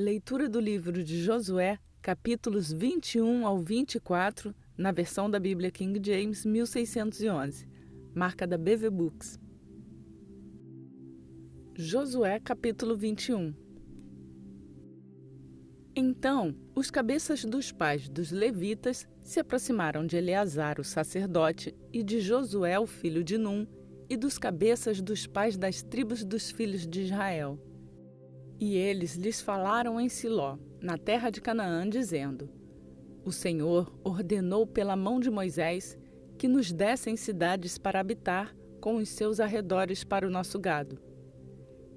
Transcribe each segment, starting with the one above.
Leitura do livro de Josué, capítulos 21 ao 24, na versão da Bíblia King James, 1611, marca da BV Books. Josué, capítulo 21. Então, os cabeças dos pais dos levitas se aproximaram de Eleazar, o sacerdote, e de Josué, o filho de Num, e dos cabeças dos pais das tribos dos filhos de Israel. E eles lhes falaram em Siló, na terra de Canaã, dizendo: O Senhor ordenou pela mão de Moisés que nos dessem cidades para habitar, com os seus arredores para o nosso gado.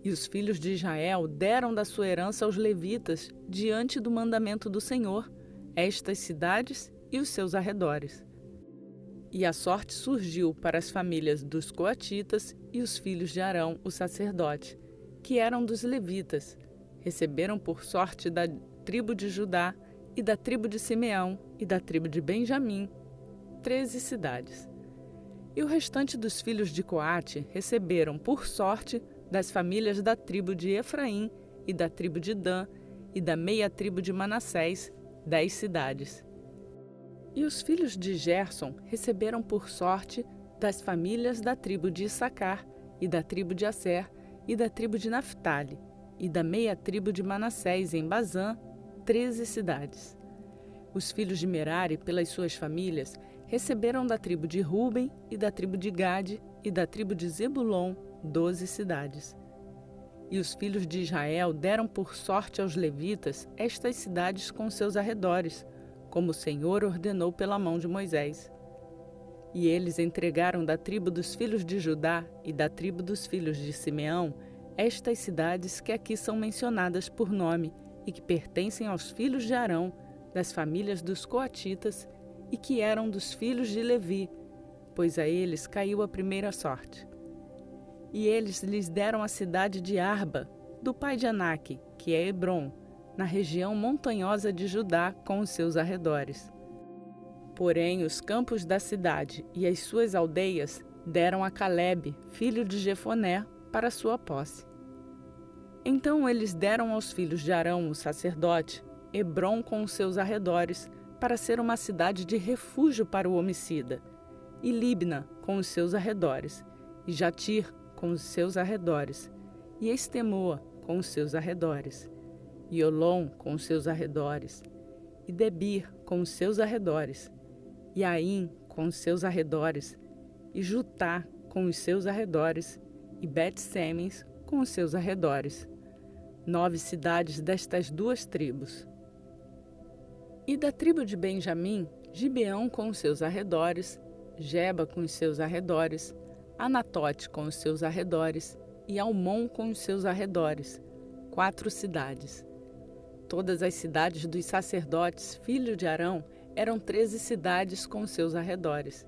E os filhos de Israel deram da sua herança aos levitas, diante do mandamento do Senhor, estas cidades e os seus arredores. E a sorte surgiu para as famílias dos coatitas e os filhos de Arão, o sacerdote, que eram dos levitas, receberam por sorte da tribo de Judá e da tribo de Simeão e da tribo de Benjamim 13 cidades. E o restante dos filhos de Coate receberam por sorte das famílias da tribo de Efraim e da tribo de Dan e da meia tribo de Manassés 10 cidades. E os filhos de Gerson receberam por sorte das famílias da tribo de Issacar e da tribo de Asser e da tribo de Naftali, e da meia tribo de Manassés em Bazã, 13 cidades. Os filhos de Merari, pelas suas famílias, receberam da tribo de Ruben e da tribo de Gade e da tribo de Zebulon 12 cidades. E os filhos de Israel deram por sorte aos levitas estas cidades com seus arredores, como o Senhor ordenou pela mão de Moisés. E eles entregaram da tribo dos filhos de Judá e da tribo dos filhos de Simeão estas cidades que aqui são mencionadas por nome e que pertencem aos filhos de Arão, das famílias dos coatitas, e que eram dos filhos de Levi, pois a eles caiu a primeira sorte. E eles lhes deram a cidade de Arba, do pai de Anaque, que é Hebrom, na região montanhosa de Judá com os seus arredores. Porém, os campos da cidade e as suas aldeias deram a Calebe, filho de Jefoné, para sua posse. Então eles deram aos filhos de Arão, o sacerdote, Hebrom com os seus arredores, para ser uma cidade de refúgio para o homicida, e Libna com os seus arredores, e Jatir com os seus arredores, e Estemoa com os seus arredores, e Olom com os seus arredores, e Debir com os seus arredores, e Aim com os seus arredores, e Jutá com os seus arredores, e Bet-Semens com os seus arredores. 9 cidades destas duas tribos. E da tribo de Benjamim, Gibeão com os seus arredores, Geba com os seus arredores, Anatote com os seus arredores, e Almon com os seus arredores, 4 cidades. Todas as cidades dos sacerdotes, filhos de Arão, eram 13 cidades com seus arredores.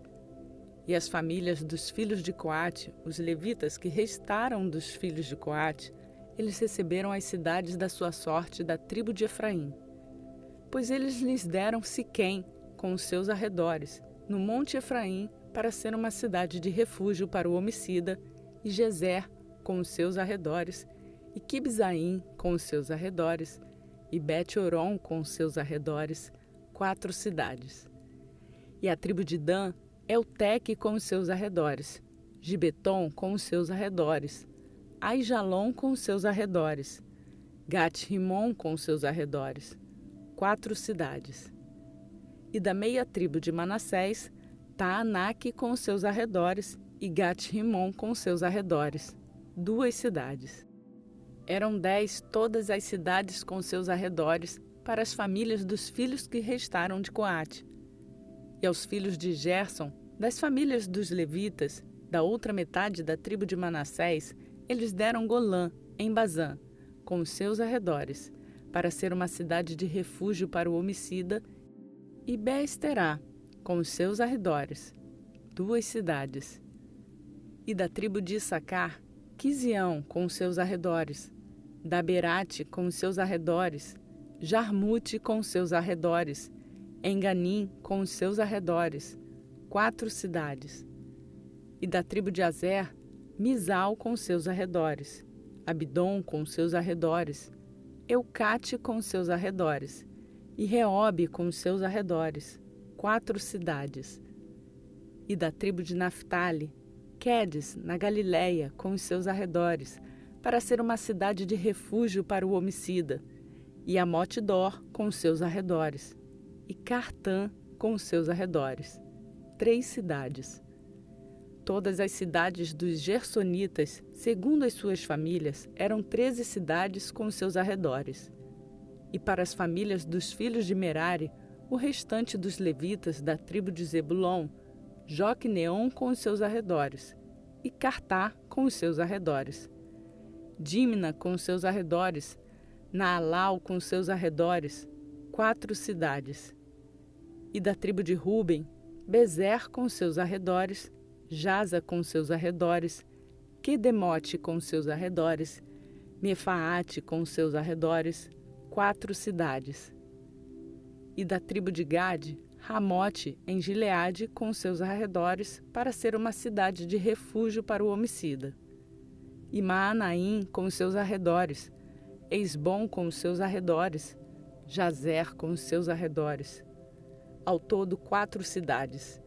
E as famílias dos filhos de Coate, os levitas que restaram dos filhos de Coate, eles receberam as cidades da sua sorte da tribo de Efraim. Pois eles lhes deram Siquém, com os seus arredores, no monte Efraim, para ser uma cidade de refúgio para o homicida, e Gezer, com os seus arredores, e Quibzaim, com os seus arredores, e Bet-Horon, com os seus arredores, 4 cidades. E a tribo de Dan, Elteque com os seus arredores, Gibeton com os seus arredores, Aijalon com os seus arredores, Gat-Rimon com os seus arredores, 4 cidades. E da meia tribo de Manassés, Taanaque com os seus arredores e Gat-Rimon com os seus arredores, 2 cidades. Eram 10 todas as cidades com seus arredores para as famílias dos filhos que restaram de Coate. E aos filhos de Gerson, das famílias dos levitas, da outra metade da tribo de Manassés, eles deram Golã, em Bazã, com os seus arredores, para ser uma cidade de refúgio para o homicida, e Beesterá, com os seus arredores, 2 cidades. E da tribo de Issacar, Quizião, com os seus arredores, Daberate, com os seus arredores, Jarmute, com os seus arredores, Enganim, com os seus arredores, 4 cidades. E da tribo de Azer, Misal com os seus arredores, Abidom com os seus arredores, Eucate com os seus arredores, e Reobe com os seus arredores, 4 cidades. E da tribo de Naftali, Quedes, na Galiléia, com os seus arredores, para ser uma cidade de refúgio para o homicida, e Amote-dor com os seus arredores, e Cartã com os seus arredores, 3 cidades. Todas as cidades dos Gersonitas, segundo as suas famílias, eram 13 cidades com os seus arredores. E para as famílias dos filhos de Merari, o restante dos levitas da tribo de Zebulon, Joqueneon com os seus arredores, e Cartá com os seus arredores, Dímina com os seus arredores, Naalau com os seus arredores, 4 cidades. E da tribo de Ruben, Bezer com os seus arredores, Jaza com os seus arredores, Quedemote com os seus arredores, Mefaate com os seus arredores, 4 cidades. E da tribo de Gade, Ramote em Gileade com os seus arredores, para ser uma cidade de refúgio para o homicida. E Maanaim com os seus arredores, Esbom com os seus arredores, Jazer com os seus arredores. Ao todo 4 cidades.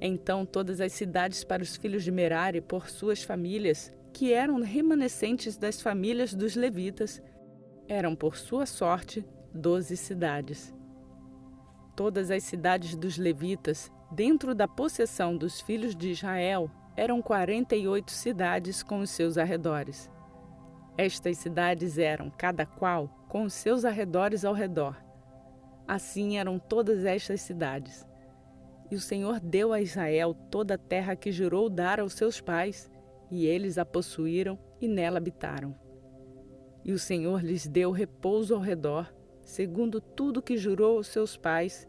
Então todas as cidades para os filhos de Merari por suas famílias, que eram remanescentes das famílias dos levitas, eram por sua sorte 12 cidades. Todas as cidades dos levitas, dentro da possessão dos filhos de Israel, eram 48 cidades com os seus arredores. Estas cidades eram, cada qual, com os seus arredores ao redor. Assim eram todas estas cidades. E o Senhor deu a Israel toda a terra que jurou dar aos seus pais, e eles a possuíram e nela habitaram. E o Senhor lhes deu repouso ao redor, segundo tudo que jurou aos seus pais,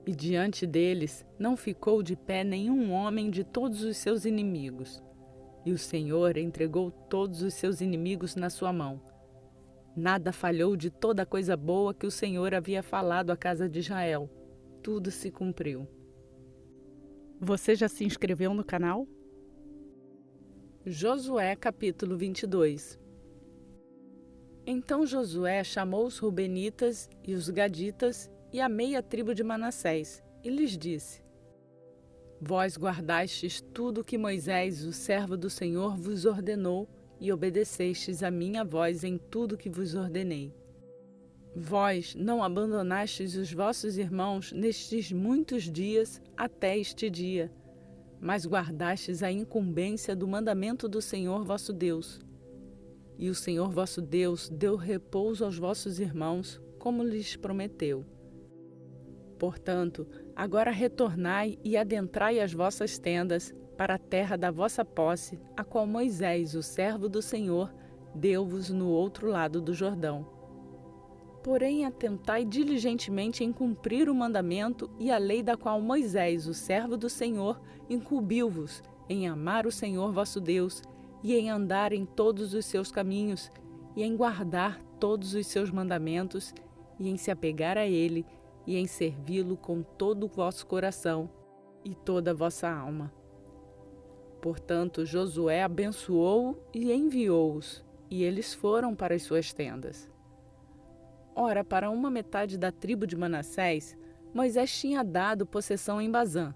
e diante deles não ficou de pé nenhum homem de todos os seus inimigos. E o Senhor entregou todos os seus inimigos na sua mão. Nada falhou de toda a coisa boa que o Senhor havia falado à casa de Israel. Tudo se cumpriu. Você já se inscreveu no canal? Josué capítulo 22. Então Josué chamou os Rubenitas e os Gaditas e a meia tribo de Manassés, e lhes disse: Vós guardastes tudo que Moisés, o servo do Senhor, vos ordenou, e obedecestes a minha voz em tudo que vos ordenei. Vós não abandonastes os vossos irmãos nestes muitos dias até este dia, mas guardastes a incumbência do mandamento do Senhor vosso Deus. E o Senhor vosso Deus deu repouso aos vossos irmãos, como lhes prometeu. Portanto, agora retornai e adentrai as vossas tendas para a terra da vossa posse, a qual Moisés, o servo do Senhor, deu-vos no outro lado do Jordão. Porém, atentai diligentemente em cumprir o mandamento e a lei da qual Moisés, o servo do Senhor, incumbiu-vos, em amar o Senhor vosso Deus, e em andar em todos os seus caminhos, e em guardar todos os seus mandamentos, e em se apegar a ele, e em servi-lo com todo o vosso coração e toda a vossa alma. Portanto, Josué abençoou e enviou-os, e eles foram para as suas tendas. Ora, para uma metade da tribo de Manassés, Moisés tinha dado possessão em Bazã,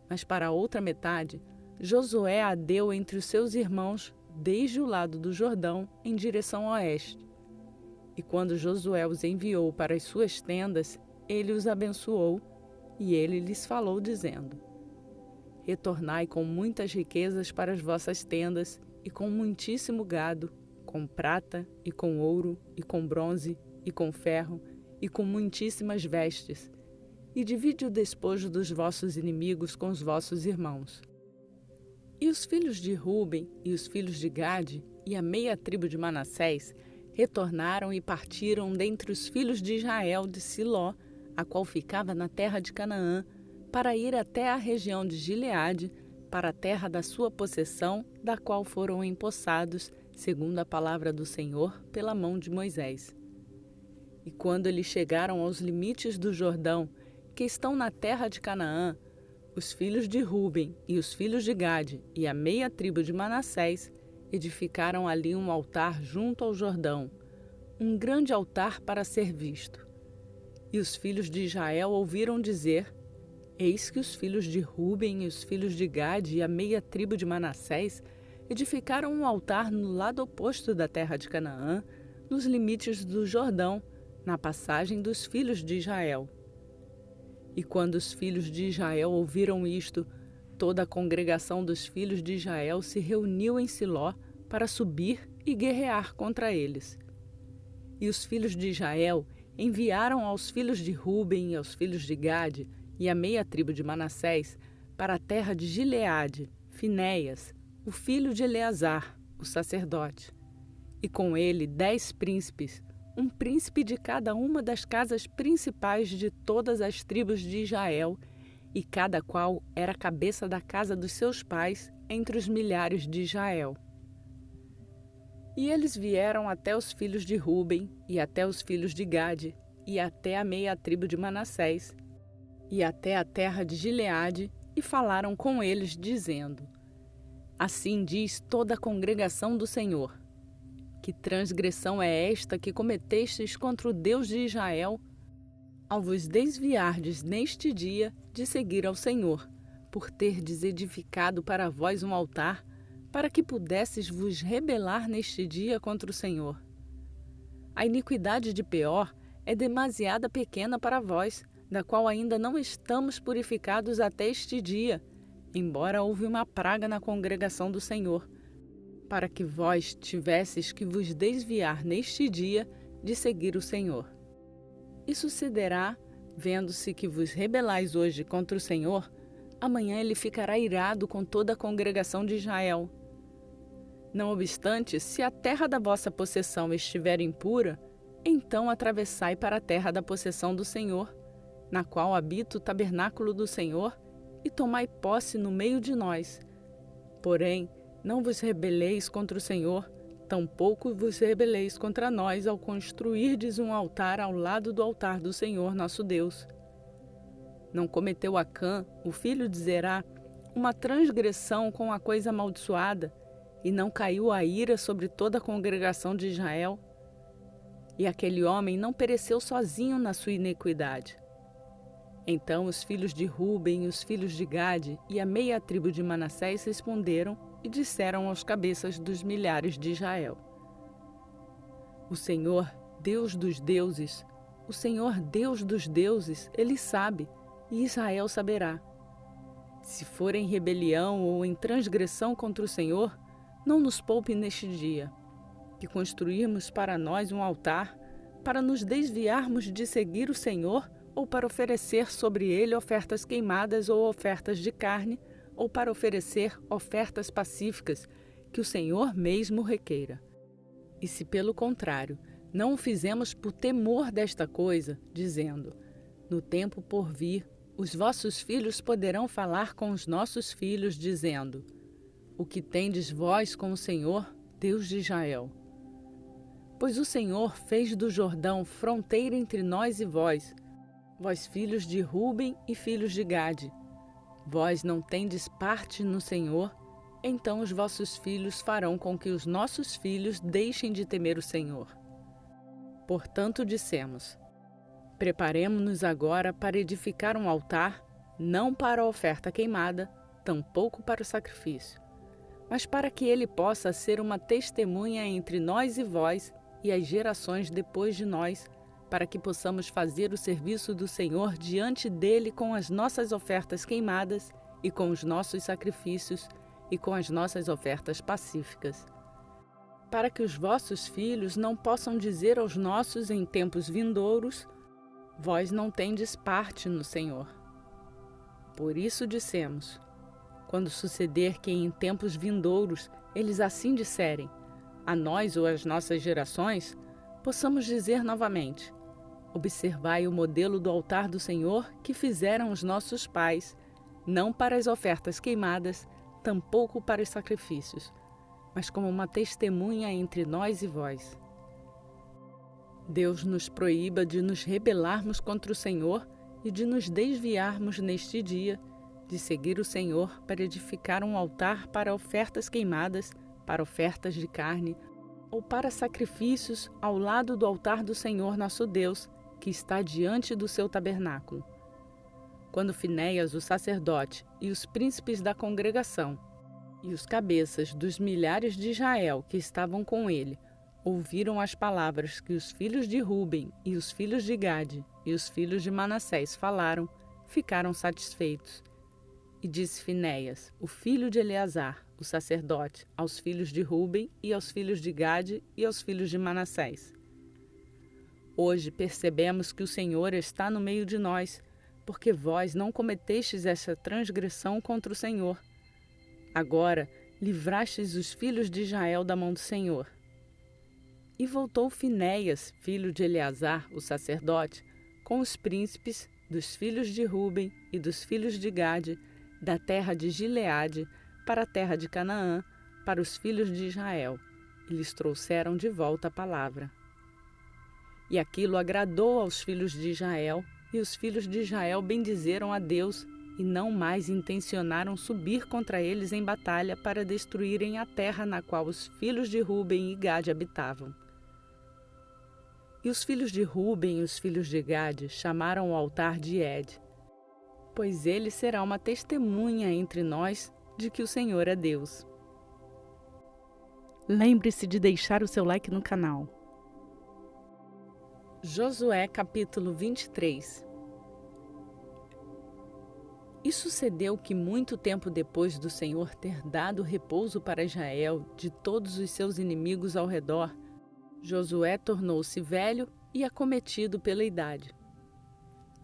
mas para a outra metade, Josué a deu entre os seus irmãos desde o lado do Jordão em direção oeste. E quando Josué os enviou para as suas tendas, ele os abençoou, e ele lhes falou, dizendo: Retornai com muitas riquezas para as vossas tendas, e com muitíssimo gado, com prata, e com ouro, e com bronze, e com ferro, e com muitíssimas vestes, e divide o despojo dos vossos inimigos com os vossos irmãos. E os filhos de Ruben, e os filhos de Gade, e a meia tribo de Manassés, retornaram e partiram dentre os filhos de Israel de Siló, a qual ficava na terra de Canaã, para ir até a região de Gileade, para a terra da sua possessão, da qual foram empossados, segundo a palavra do Senhor, pela mão de Moisés. E quando eles chegaram aos limites do Jordão, que estão na terra de Canaã, os filhos de Ruben e os filhos de Gade e a meia tribo de Manassés edificaram ali um altar junto ao Jordão, um grande altar para ser visto. E os filhos de Israel ouviram dizer: Eis que os filhos de Ruben e os filhos de Gade e a meia tribo de Manassés edificaram um altar no lado oposto da terra de Canaã, nos limites do Jordão, na passagem dos filhos de Israel. E quando os filhos de Israel ouviram isto, toda a congregação dos filhos de Israel se reuniu em Siló para subir e guerrear contra eles. E os filhos de Israel enviaram aos filhos de Ruben e aos filhos de Gade e a meia tribo de Manassés para a terra de Gileade, Finéias, o filho de Eleazar, o sacerdote, e com ele 10 príncipes, um príncipe de cada uma das casas principais de todas as tribos de Israel, e cada qual era a cabeça da casa dos seus pais entre os milhares de Israel. E eles vieram até os filhos de Ruben, e até os filhos de Gade, e até a meia tribo de Manassés, e até a terra de Gileade, e falaram com eles, dizendo: Assim diz toda a congregação do Senhor: Que transgressão é esta que cometestes contra o Deus de Israel, ao vos desviardes neste dia de seguir ao Senhor, por terdes edificado para vós um altar, para que pudesses vos rebelar neste dia contra o Senhor? A iniquidade de Peor é demasiada pequena para vós, da qual ainda não estamos purificados até este dia, embora houve uma praga na congregação do Senhor, para que vós tivesses que vos desviar neste dia de seguir o Senhor. E sucederá, vendo-se que vos rebelais hoje contra o Senhor, amanhã ele ficará irado com toda a congregação de Israel. Não obstante, se a terra da vossa possessão estiver impura, então atravessai para a terra da possessão do Senhor, na qual habita o tabernáculo do Senhor, e tomai posse no meio de nós. Porém, não vos rebeleis contra o Senhor, tampouco vos rebeleis contra nós ao construirdes um altar ao lado do altar do Senhor nosso Deus. Não cometeu Acã, o filho de Zerá, uma transgressão com a coisa amaldiçoada, e não caiu a ira sobre toda a congregação de Israel? E aquele homem não pereceu sozinho na sua iniquidade. Então os filhos de Ruben e os filhos de Gade e a meia tribo de Manassés responderam e disseram aos cabeças dos milhares de Israel: O Senhor, Deus dos deuses, o Senhor, Deus dos deuses, Ele sabe, e Israel saberá. Se for em rebelião ou em transgressão contra o Senhor, não nos poupe neste dia, que construirmos para nós um altar, para nos desviarmos de seguir o Senhor, ou para oferecer sobre ele ofertas queimadas ou ofertas de carne, ou para oferecer ofertas pacíficas, que o Senhor mesmo requeira. E se, pelo contrário, não o fizemos por temor desta coisa, dizendo: No tempo por vir, os vossos filhos poderão falar com os nossos filhos, dizendo: O que tendes vós com o Senhor, Deus de Israel? Pois o Senhor fez do Jordão fronteira entre nós e vós, vós filhos de Ruben e filhos de Gade. Vós não tendes parte no Senhor, então os vossos filhos farão com que os nossos filhos deixem de temer o Senhor. Portanto dissemos: Preparemo-nos agora para edificar um altar, não para a oferta queimada, tampouco para o sacrifício, mas para que ele possa ser uma testemunha entre nós e vós e as gerações depois de nós, para que possamos fazer o serviço do Senhor diante dele com as nossas ofertas queimadas e com os nossos sacrifícios e com as nossas ofertas pacíficas. Para que os vossos filhos não possam dizer aos nossos em tempos vindouros: Vós não tendes parte no Senhor. Por isso dissemos: Quando suceder que em tempos vindouros eles assim disserem, a nós ou às nossas gerações, possamos dizer novamente: Observai o modelo do altar do Senhor que fizeram os nossos pais, não para as ofertas queimadas, tampouco para os sacrifícios, mas como uma testemunha entre nós e vós. Deus nos proíba de nos rebelarmos contra o Senhor e de nos desviarmos neste dia, de seguir o Senhor para edificar um altar para ofertas queimadas, para ofertas de carne, ou para sacrifícios ao lado do altar do Senhor nosso Deus, que está diante do seu tabernáculo. Quando Finéias, o sacerdote, e os príncipes da congregação, e os cabeças dos milhares de Israel que estavam com ele, ouviram as palavras que os filhos de Ruben e os filhos de Gade e os filhos de Manassés falaram, ficaram satisfeitos. E disse Finéias, o filho de Eleazar, o sacerdote, aos filhos de Ruben e aos filhos de Gade e aos filhos de Manassés: Hoje percebemos que o Senhor está no meio de nós, porque vós não cometestes esta transgressão contra o Senhor. Agora livrastes os filhos de Israel da mão do Senhor. E voltou Finéias, filho de Eleazar, o sacerdote, com os príncipes dos filhos de Ruben e dos filhos de Gade, da terra de Gileade, para a terra de Canaã, para os filhos de Israel, e lhes trouxeram de volta a palavra. E aquilo agradou aos filhos de Israel, e os filhos de Israel bendizeram a Deus, e não mais intencionaram subir contra eles em batalha para destruírem a terra na qual os filhos de Ruben e Gade habitavam. E os filhos de Ruben e os filhos de Gade chamaram o altar de Ed, pois ele será uma testemunha entre nós de que o Senhor é Deus. Lembre-se de deixar o seu like no canal. Josué capítulo 23. E sucedeu que muito tempo depois do Senhor ter dado repouso para Israel de todos os seus inimigos ao redor, Josué tornou-se velho e acometido pela idade.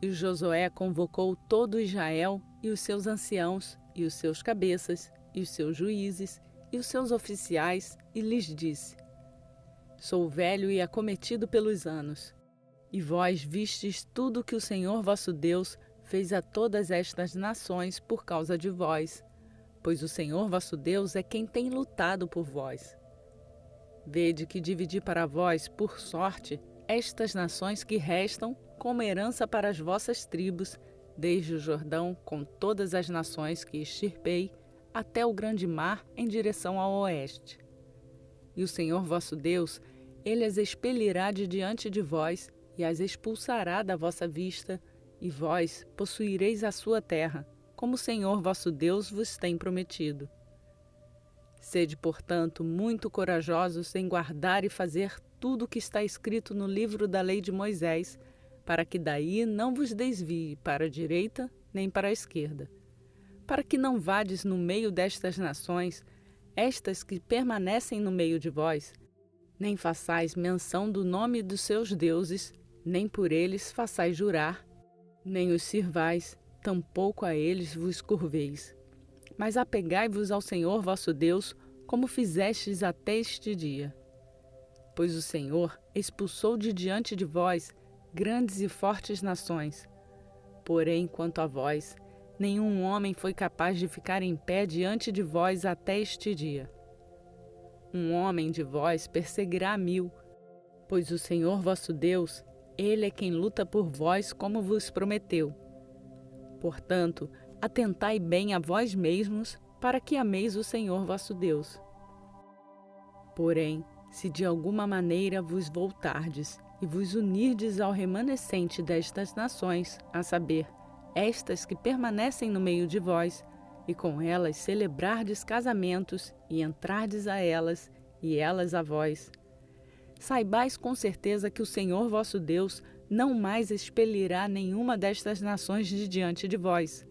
E Josué convocou todo Israel e os seus anciãos, e os seus cabeças, e os seus juízes, e os seus oficiais, e lhes disse: Sou velho e acometido pelos anos, e vós vistes tudo que o Senhor vosso Deus fez a todas estas nações por causa de vós, pois o Senhor vosso Deus é quem tem lutado por vós. Vede que dividi para vós, por sorte, estas nações que restam como herança para as vossas tribos, desde o Jordão, com todas as nações que extirpei, até o grande mar em direção ao oeste. E o Senhor vosso Deus, ele as expelirá de diante de vós e as expulsará da vossa vista, e vós possuireis a sua terra, como o Senhor vosso Deus vos tem prometido. Sede, portanto, muito corajosos em guardar e fazer tudo o que está escrito no livro da lei de Moisés, para que daí não vos desvie para a direita nem para a esquerda, para que não vades no meio destas nações, estas que permanecem no meio de vós, nem façais menção do nome dos seus deuses, nem por eles façais jurar, nem os sirvais, tampouco a eles vos curveis. Mas apegai-vos ao Senhor vosso Deus, como fizestes até este dia. Pois o Senhor expulsou de diante de vós grandes e fortes nações. Porém, quanto a vós, nenhum homem foi capaz de ficar em pé diante de vós até este dia. Um homem de vós perseguirá 1000, pois o Senhor vosso Deus, ele é quem luta por vós como vos prometeu. Portanto, atentai bem a vós mesmos, para que ameis o Senhor vosso Deus. Porém, se de alguma maneira vos voltardes e vos unirdes ao remanescente destas nações, a saber, estas que permanecem no meio de vós, e com elas celebrardes casamentos, e entrardes a elas, e elas a vós, saibais com certeza que o Senhor vosso Deus não mais expelirá nenhuma destas nações de diante de vós.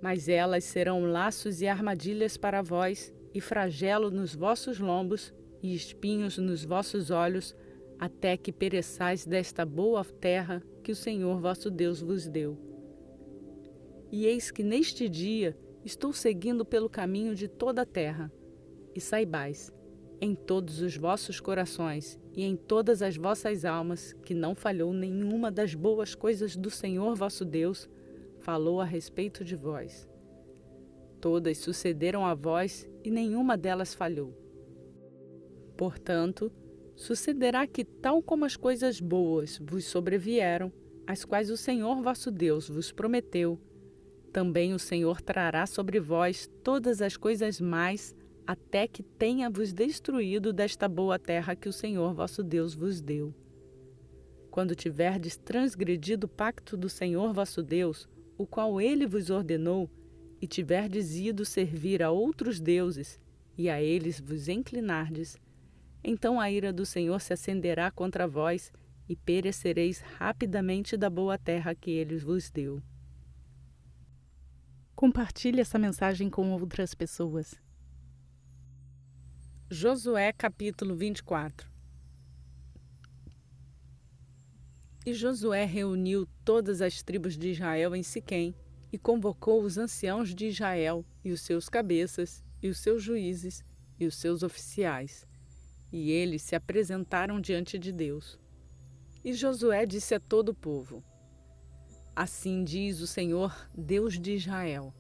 Mas elas serão laços e armadilhas para vós, e flagelo nos vossos lombos, e espinhos nos vossos olhos, até que pereçais desta boa terra que o Senhor vosso Deus vos deu. E eis que neste dia estou seguindo pelo caminho de toda a terra, e saibais, em todos os vossos corações e em todas as vossas almas, que não falhou nenhuma das boas coisas do Senhor vosso Deus, falou a respeito de vós. Todas sucederam a vós e nenhuma delas falhou. Portanto, sucederá que, tal como as coisas boas vos sobrevieram, as quais o Senhor vosso Deus vos prometeu, também o Senhor trará sobre vós todas as coisas más, até que tenha-vos destruído desta boa terra que o Senhor vosso Deus vos deu. Quando tiverdes transgredido o pacto do Senhor vosso Deus, o qual ele vos ordenou, e tiverdes ido servir a outros deuses, e a eles vos inclinardes, então a ira do Senhor se acenderá contra vós, e perecereis rapidamente da boa terra que ele vos deu. Compartilhe essa mensagem com outras pessoas. Josué capítulo 24. E Josué reuniu todas as tribos de Israel em Siquém, e convocou os anciãos de Israel, e os seus cabeças, e os seus juízes, e os seus oficiais. E eles se apresentaram diante de Deus. E Josué disse a todo o povo: Assim diz o Senhor, Deus de Israel: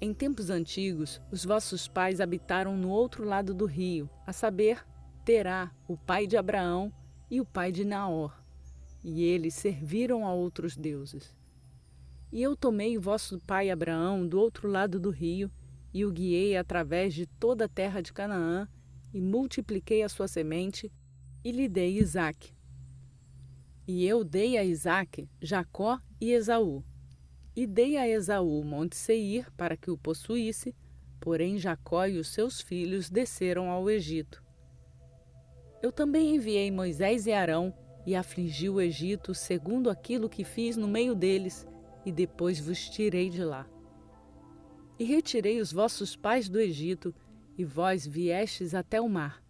Em tempos antigos, os vossos pais habitaram no outro lado do rio, a saber, Terá, o pai de Abraão, e o pai de Naor, e eles serviram a outros deuses. E eu tomei o vosso pai Abraão do outro lado do rio, e o guiei através de toda a terra de Canaã, e multipliquei a sua semente, e lhe dei Isaque. E eu dei a Isaque Jacó e Esaú. E dei a Esaú o monte Seir para que o possuísse, porém Jacó e os seus filhos desceram ao Egito. Eu também enviei Moisés e Arão, e afligi o Egito segundo aquilo que fiz no meio deles, e depois vos tirei de lá. E retirei os vossos pais do Egito, e vós viestes até o mar.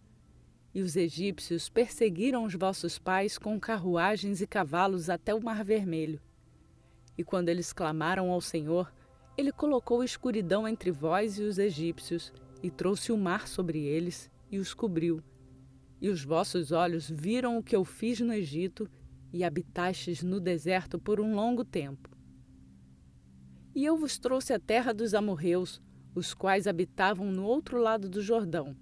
E os egípcios perseguiram os vossos pais com carruagens e cavalos até o Mar Vermelho. E quando eles clamaram ao Senhor, ele colocou escuridão entre vós e os egípcios, e trouxe o mar sobre eles, e os cobriu. E os vossos olhos viram o que eu fiz no Egito, e habitastes no deserto por um longo tempo. E eu vos trouxe a terra dos amorreus, os quais habitavam no outro lado do Jordão.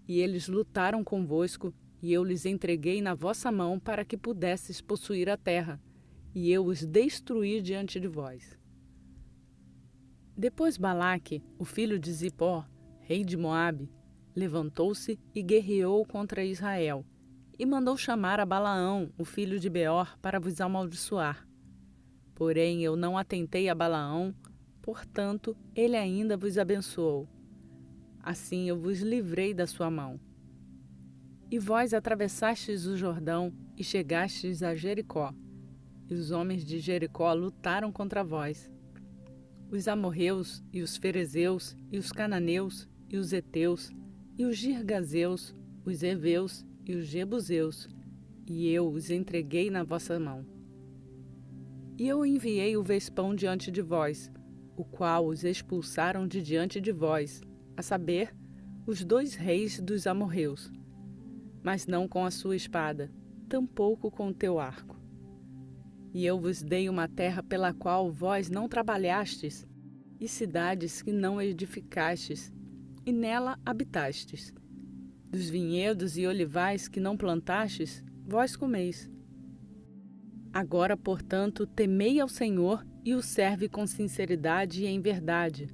E eles lutaram convosco, e eu lhes entreguei na vossa mão para que pudesses possuir a terra, e eu os destruí diante de vós. Depois Balaque, o filho de Zippor, rei de Moabe, levantou-se e guerreou contra Israel, e mandou chamar a Balaão, o filho de Beor, para vos amaldiçoar. Porém eu não atentei a Balaão, portanto ele ainda vos abençoou. Assim eu vos livrei da sua mão. E vós atravessastes o Jordão e chegastes a Jericó. E os homens de Jericó lutaram contra vós. Os amorreus e os ferezeus e os cananeus e os heteus e os girgazeus, os heveus e os jebuseus, e eu os entreguei na vossa mão. E eu enviei o vespão diante de vós, o qual os expulsaram de diante de vós, a saber, os 2 reis dos amorreus, mas não com a sua espada, tampouco com o teu arco. E eu vos dei uma terra pela qual vós não trabalhastes, e cidades que não edificastes, e nela habitastes. Dos vinhedos e olivais que não plantastes, vós comeis. Agora, portanto, temei ao Senhor e o serve com sinceridade e em verdade.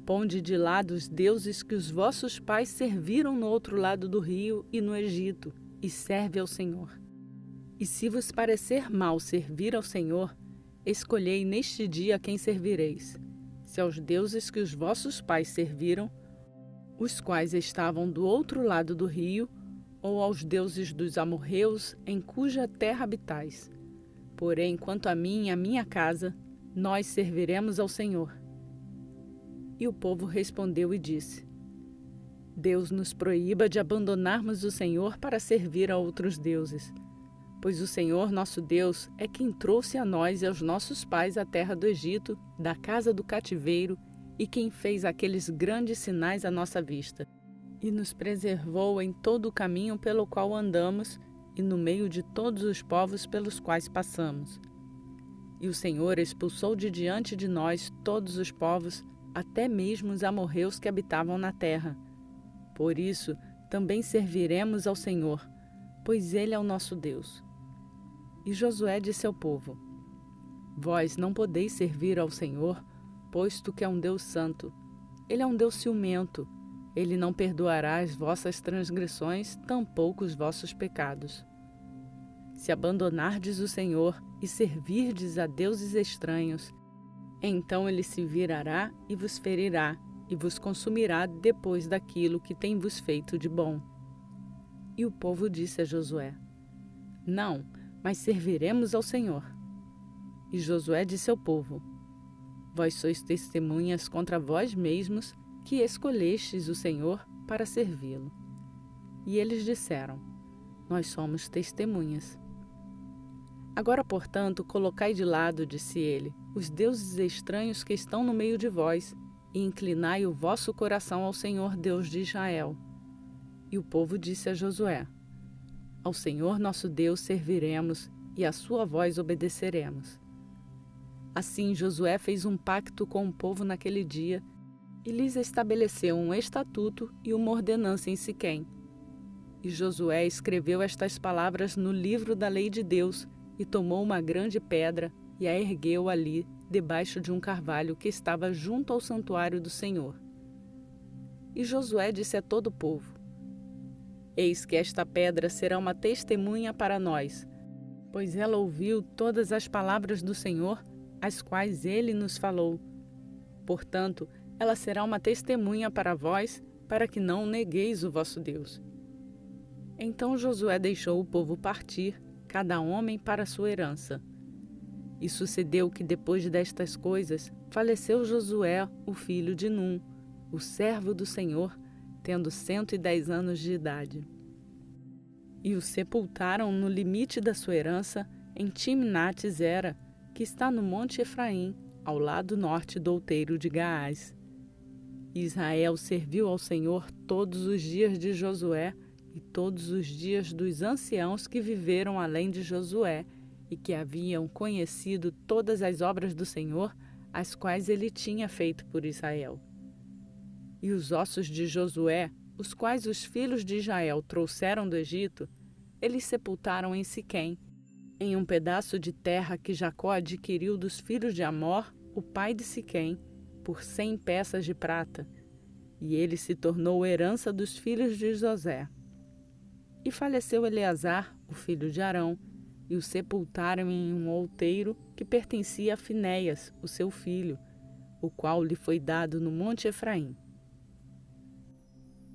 Ponde de lado os deuses que os vossos pais serviram no outro lado do rio e no Egito, e serve ao Senhor. E se vos parecer mal servir ao Senhor, escolhei neste dia quem servireis, se aos deuses que os vossos pais serviram, os quais estavam do outro lado do rio, ou aos deuses dos amorreus em cuja terra habitais. Porém, quanto a mim e a minha casa, nós serviremos ao Senhor. E o povo respondeu e disse: Deus nos proíba de abandonarmos o Senhor para servir a outros deuses. Pois o Senhor nosso Deus é quem trouxe a nós e aos nossos pais a terra do Egito, da casa do cativeiro, e quem fez aqueles grandes sinais à nossa vista, e nos preservou em todo o caminho pelo qual andamos, e no meio de todos os povos pelos quais passamos. E o Senhor expulsou de diante de nós todos os povos, até mesmo os amorreus que habitavam na terra. Por isso, também serviremos ao Senhor, pois Ele é o nosso Deus. E Josué disse ao povo: Vós não podeis servir ao Senhor, posto que é um Deus santo. Ele é um Deus ciumento, Ele não perdoará as vossas transgressões, tampouco os vossos pecados. Se abandonardes o Senhor e servirdes a deuses estranhos, então ele se virará e vos ferirá, e vos consumirá depois daquilo que tem vos feito de bom. E o povo disse a Josué: Não, mas serviremos ao Senhor. E Josué disse ao povo: Vós sois testemunhas contra vós mesmos que escolhestes o Senhor para servi-lo. E eles disseram: Nós somos testemunhas. Agora, portanto, colocai de lado, disse ele, os deuses estranhos que estão no meio de vós, e inclinai o vosso coração ao Senhor Deus de Israel. E o povo disse a Josué: Ao Senhor nosso Deus serviremos, e à sua voz obedeceremos. Assim Josué fez um pacto com o povo naquele dia, e lhes estabeleceu um estatuto e uma ordenança em Siquém. E Josué escreveu estas palavras no livro da lei de Deus, e tomou uma grande pedra e a ergueu ali, debaixo de um carvalho que estava junto ao santuário do Senhor. E Josué disse a todo o povo: Eis que esta pedra será uma testemunha para nós, pois ela ouviu todas as palavras do Senhor, as quais ele nos falou. Portanto, ela será uma testemunha para vós, para que não negueis o vosso Deus. Então Josué deixou o povo partir, cada homem para sua herança. E sucedeu que depois destas coisas, faleceu Josué, o filho de Num, o servo do Senhor, tendo 110 anos de idade. E o sepultaram no limite da sua herança, em Timnat-Sera, que está no monte Efraim, ao lado norte do outeiro de Gaás. Israel serviu ao Senhor todos os dias de Josué e todos os dias dos anciãos que viveram além de Josué e que haviam conhecido todas as obras do Senhor, as quais ele tinha feito por Israel. E os ossos de Josué, os quais os filhos de Israel trouxeram do Egito, eles sepultaram em Siquém, em um pedaço de terra que Jacó adquiriu dos filhos de Amor, o pai de Siquém, por 100 peças de prata, e ele se tornou herança dos filhos de José. E faleceu Eleazar, o filho de Arão, e o sepultaram em um outeiro que pertencia a Finéias, o seu filho, o qual lhe foi dado no monte Efraim.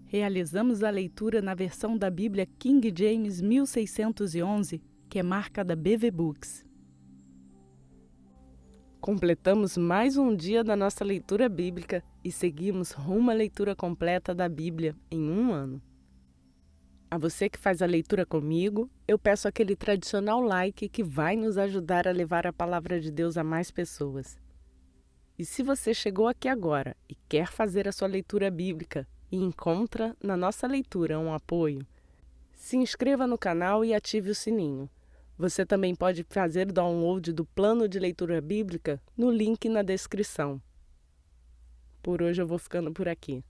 Realizamos a leitura na versão da Bíblia King James 1611, que é marca da BV Books. Completamos mais um dia da nossa leitura bíblica e seguimos rumo à leitura completa da Bíblia em um ano. A você que faz a leitura comigo, eu peço aquele tradicional like que vai nos ajudar a levar a palavra de Deus a mais pessoas. E se você chegou aqui agora e quer fazer a sua leitura bíblica e encontra na nossa leitura um apoio, se inscreva no canal e ative o sininho. Você também pode fazer download do plano de leitura bíblica no link na descrição. Por hoje eu vou ficando por aqui.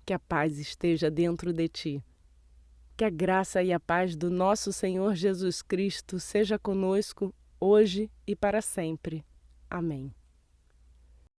Que a paz esteja dentro de ti. Que a graça e a paz do nosso Senhor Jesus Cristo seja conosco hoje e para sempre. Amém.